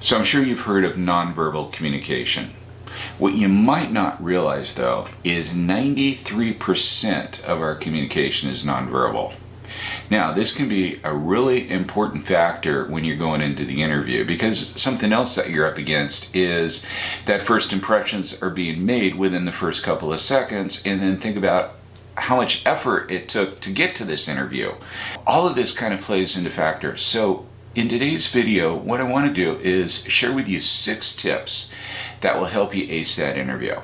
So I'm sure you've heard of nonverbal communication. What you might not realize, though, is 93% of our communication is nonverbal. Now, this can be a really important factor when you're going into the interview, because something else that you're up against is that first impressions are being made within the first couple of seconds, and then think about how much effort it took to get to this interview. All of this kind of plays into factors. So in today's video, what I want to do is share with you 6 tips that will help you ace that interview.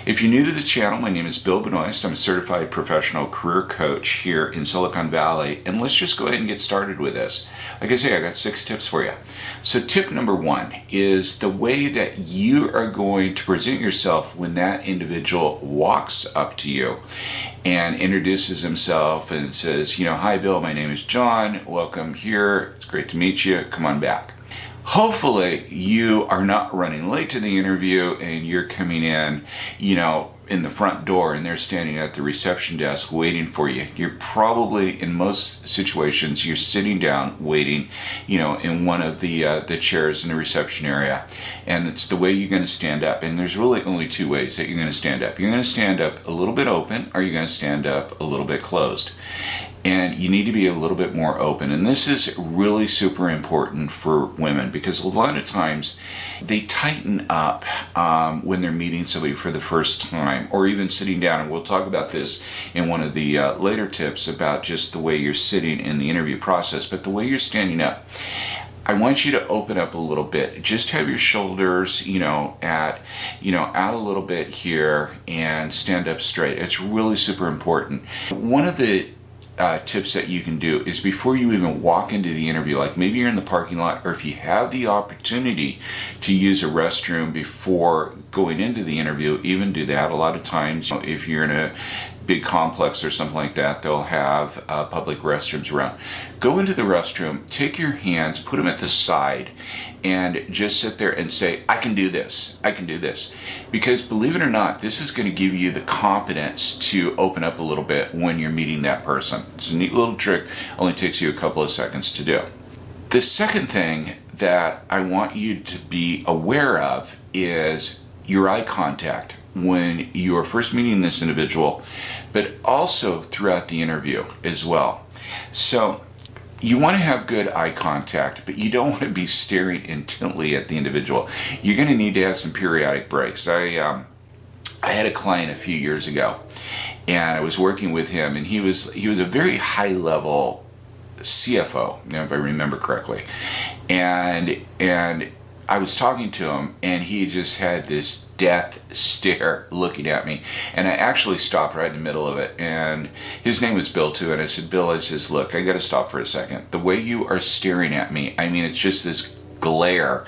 If you're new to the channel, my name is Bill Benoist. I'm a certified professional career coach here in Silicon Valley, and let's just go ahead and get started with this. Like I say, I got 6 tips for you. So tip number 1 is the way that you are going to present yourself when that individual walks up to you and introduces himself and says, hi Bill, my name is John, welcome here, it's great to meet you, come on back. Hopefully you are not running late to the interview and you're coming in, in the front door and they're standing at the reception desk waiting for you. You're probably, in most situations, you're sitting down waiting, in one of the chairs in the reception area. And it's the way you're going to stand up. And there's really only 2 ways that you're going to stand up. You're going to stand up a little bit open, or you're going to stand up a little bit closed. And you need to be a little bit more open. And this is really super important for women, because a lot of times they tighten up when they're meeting somebody for the first time, or even sitting down. And we'll talk about this in one of the later tips about just the way you're sitting in the interview process. But the way you're standing up, I want you to open up a little bit. Just have your shoulders, out a little bit here, and stand up straight. It's really super important. One of the tips that you can do is, before you even walk into the interview, like maybe you're in the parking lot, or if you have the opportunity to use a restroom before going into the interview, even do that. A lot of times, if you're in a big complex or something like that, they'll have public restrooms around. Go into the restroom, take your hands, put them at the side, and just sit there and say, I can do this, I can do this. Because believe it or not, this is going to give you the confidence to open up a little bit when you're meeting that person. It's a neat little trick, only takes you a couple of seconds to do. The second thing that I want you to be aware of is your eye contact when you are first meeting this individual, but also throughout the interview as well. So you want to have good eye contact, but you don't want to be staring intently at the individual. You're going to need to have some periodic breaks. I had a client a few years ago, and I was working with him, and he was a very high level CFO, if I remember correctly, and I was talking to him, and he just had this death stare looking at me. And I actually stopped right in the middle of it. And his name was Bill, too. And I said, Bill, look, I got to stop for a second. The way you are staring at me, it's just this glare.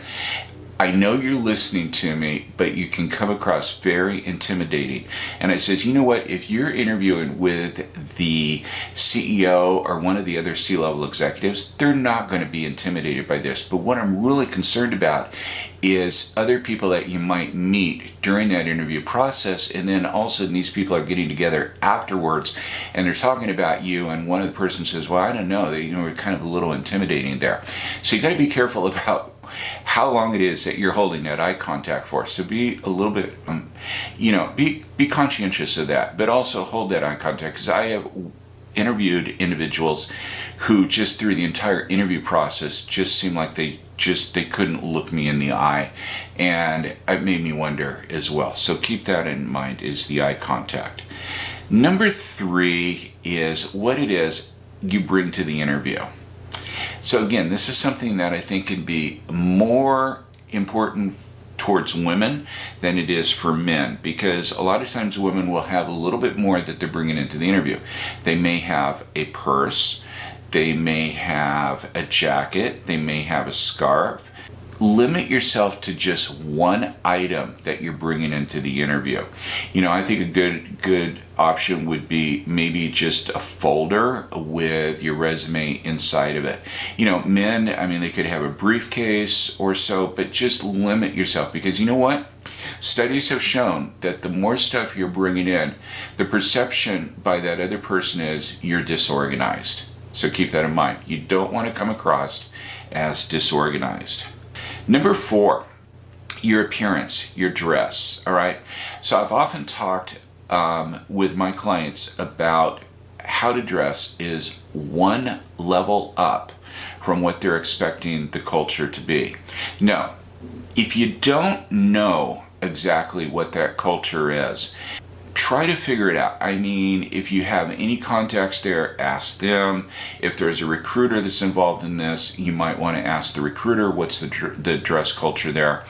I know you're listening to me, but you can come across very intimidating. And I said, you know what? If you're interviewing with the CEO or one of the other C-level executives, they're not going to be intimidated by this. But what I'm really concerned about is other people that you might meet during that interview process, and then all of a sudden these people are getting together afterwards and they're talking about you, and one of the persons says, well, I don't know, we're kind of a little intimidating there. So you got to be careful about how long it is that you're holding that eye contact for. So be a little bit, be conscientious of that, but also hold that eye contact, because I have interviewed individuals who just through the entire interview process just seemed like they couldn't look me in the eye, and it made me wonder as well. So keep that in mind, is the eye contact. Number 3 is what it is you bring to the interview. So again, this is something that I think can be more important towards women than it is for men, because a lot of times women will have a little bit more that they're bringing into the interview. They may have a purse, they may have a jacket, they may have a scarf. Limit yourself to just one item that you're bringing into the interview. I think a good option would be maybe just a folder with your resume inside of it. Men, they could have a briefcase or so, but just limit yourself, because you know what? Studies have shown that the more stuff you're bringing in, the perception by that other person is you're disorganized. So keep that in mind. You don't want to come across as disorganized. Number 4, your appearance, your dress. All right. So I've often talked with my clients about how to dress is one level up from what they're expecting the culture to be. Now, if you don't know exactly what that culture is, try to figure it out. I mean, if you have any contacts there, ask them. If there's a recruiter that's involved in this, you might want to ask the recruiter what's the dress culture there.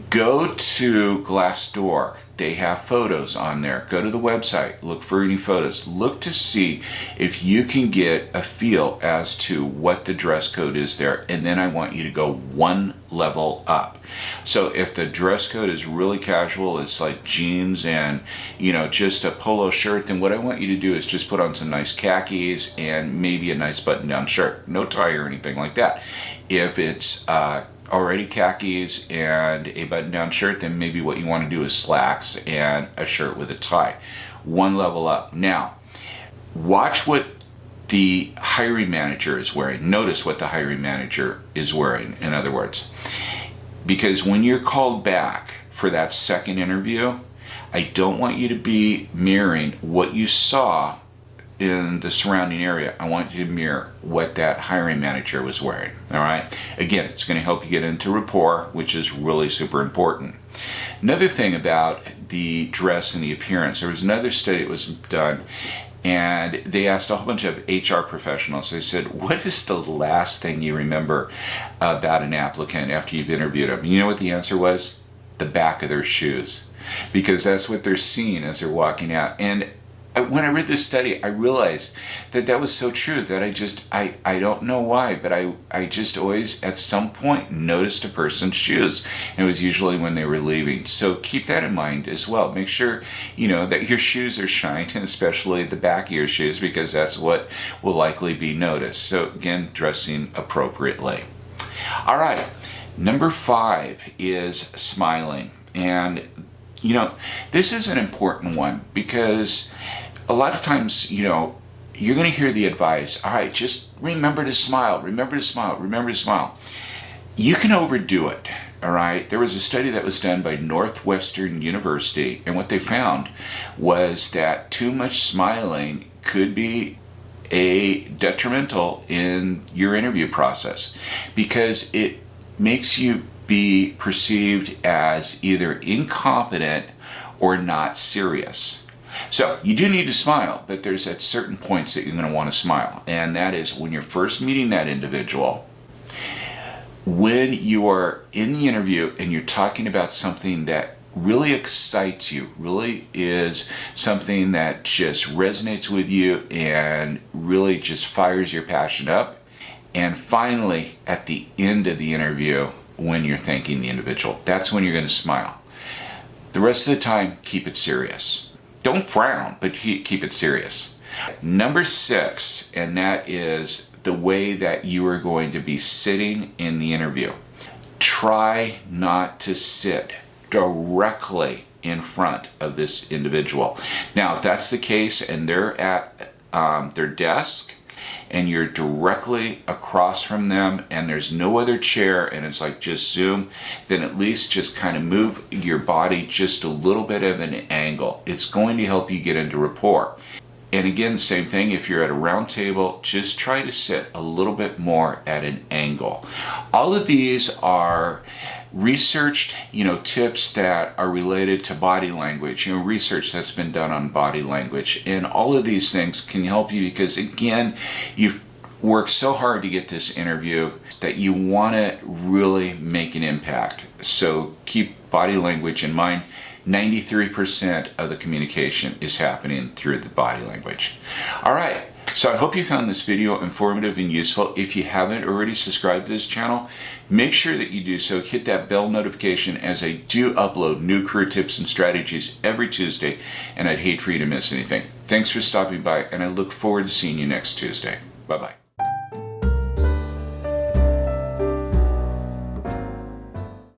Go to Glassdoor. They have photos on there. Go to the website. Look for any photos. Look to see if you can get a feel as to what the dress code is there. And then I want you to go one level up. So if the dress code is really casual, it's like jeans and, just a polo shirt, then what I want you to do is just put on some nice khakis and maybe a nice button-down shirt. No tie or anything like that. If it's already khakis and a button-down shirt, then maybe what you want to do is slacks and a shirt with a tie. One level up. Now, watch what the hiring manager is wearing. Notice what the hiring manager is wearing, in other words. Because when you're called back for that second interview, I don't want you to be mirroring what you saw in the surrounding area. I want you to mirror what that hiring manager was wearing. All right. Again, it's going to help you get into rapport, which is really super important. Another thing about the dress and the appearance, there was another study that was done, and they asked a whole bunch of HR professionals. They said, what is the last thing you remember about an applicant after you've interviewed them? You know what the answer was? The back of their shoes. Because that's what they're seeing as they're walking out. And when I read this study, I realized that was so true, that I don't know why, but I just always at some point noticed a person's shoes. And it was usually when they were leaving. So keep that in mind as well. Make sure, that your shoes are shined, and especially the back of your shoes, because that's what will likely be noticed. So again, dressing appropriately. All right. Number 5 is smiling. And this is an important one, because a lot of times, you're going to hear the advice, all right, just remember to smile, remember to smile, remember to smile. You can overdo it, all right? There was a study that was done by Northwestern University, and what they found was that too much smiling could be detrimental in your interview process, because it makes you be perceived as either incompetent or not serious. So you do need to smile, but there's at certain points that you're going to want to smile. And that is when you're first meeting that individual, when you are in the interview and you're talking about something that really excites you, really is something that just resonates with you and really just fires your passion up. And finally, at the end of the interview, when you're thanking the individual, that's when you're going to smile. The rest of the time, keep it serious. Don't frown, but keep it serious. Number 6, and that is the way that you are going to be sitting in the interview. Try not to sit directly in front of this individual. Now, if that's the case and they're at their desk, and you're directly across from them and there's no other chair and it's like just Zoom, then at least just kind of move your body just a little bit of an angle. It's going to help you get into rapport. And again, same thing, if you're at a round table, just try to sit a little bit more at an angle. All of these are researched, tips that are related to body language, research that's been done on body language. And all of these things can help you because, again, you've worked so hard to get this interview that you want to really make an impact. So keep body language in mind. 93% of the communication is happening through the body language. All right. So I hope you found this video informative and useful. If you haven't already subscribed to this channel, make sure that you do so. Hit that bell notification as I do upload new career tips and strategies every Tuesday, and I'd hate for you to miss anything. Thanks for stopping by, and I look forward to seeing you next Tuesday. Bye-bye.